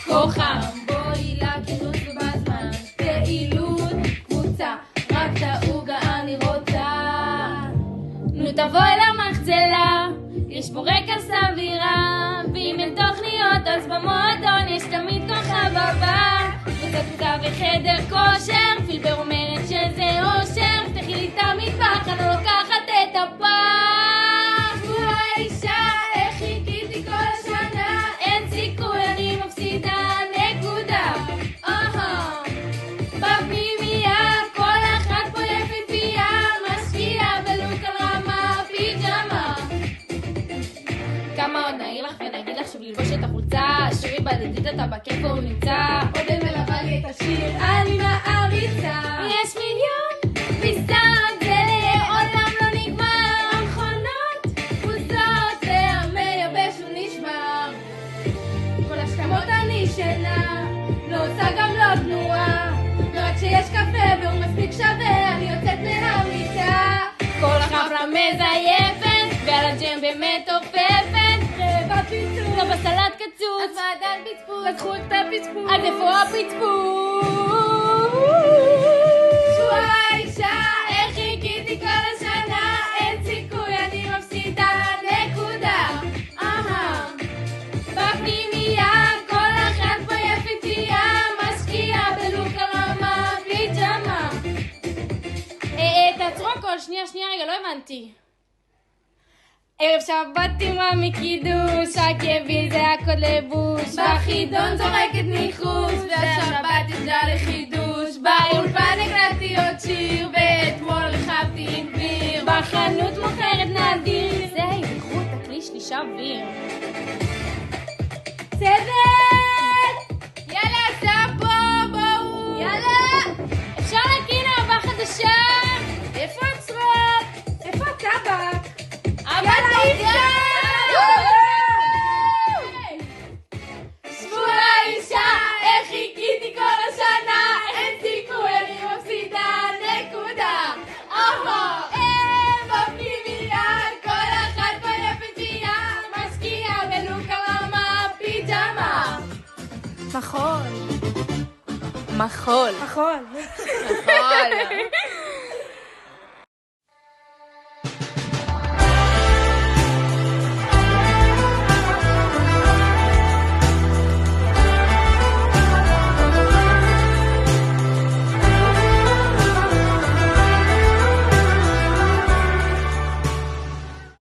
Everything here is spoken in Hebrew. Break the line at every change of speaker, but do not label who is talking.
כוכב, בואי לכינוס ובזמן, פעילות קבוצה, רק תעוגה אני רוצה. נו תבואי למחצלה, יש בו רקע סבירה, ואם אין תוכניות אז במועדון יש תמיד כוכב הבא. וקבוצה וחדר כושר, פילבר אומרת שזה אושר, פתחי לי את המטבח, אני לא לוקחת את הפח. שבוע האישה, איך חיכיתי כל השנה, אין סיכוי אני מפסידה נקודה. בפנימיה, כל אחת פה יפיפייה, משקיעה בלוק על רמה פיג'מה. כמה עוד נעיר לך ונגיד לך שוב ללבוש את החולצה, שירי בדדית אתה בכיף והוא נמצא, עודד מלווה לי את השיר, אני מעריצה. יש מיליון פיסות, זה לעולם לא נגמר, המכונות פוזות, והמייבש הוא נשבר. כל השכמות אני שינה, לא עושה גם לא תנועה, רק שיש קפה והוא מספיק שווה, אני יוצאת מהמיטה. כל חפלה מזייפת, ועל הג'ם באמת עופפת, רבע פיצוץ, לא בסלט קצוץ, אז מעדן פצפוץ, לקחו את הפצפוץ, אז איפה הפצפוץ? שבוע האישה, איך חיכיתי כל השנה, אין סיכוי אני מפסידה נקודה. בפנימיה, כל אחת פה יפיפייה, משקיעה בלוק על רמה פיג'מה. תעצרו הכל, שנייה, רגע, לא הבנתי. ערב שבת עם מקידוש, רק יביא זה הקוד לבוש, בחידון זורקת ניחוש, והשבת יש לה לחידוש, באולפן הקלטתי עוד שיר, ואתמול רכבתי עם ביר, בחנות מוכרת נדיר, זה יקחו את הכלי שלי שביר. צוות! יאללה, ספו, בואו! יאללה! אפשר להכין אהבה חדשה? איפה הצרות? איפה הטבק? יאללה, איפה! שבוע האישה, איך חיכיתי כל השנה, אין סיכוי אני מפסידה נקודה. בפנימיה, כל אחת פה יפיפייה, משקיעה בלוק על רמה פיג'מה. מחול.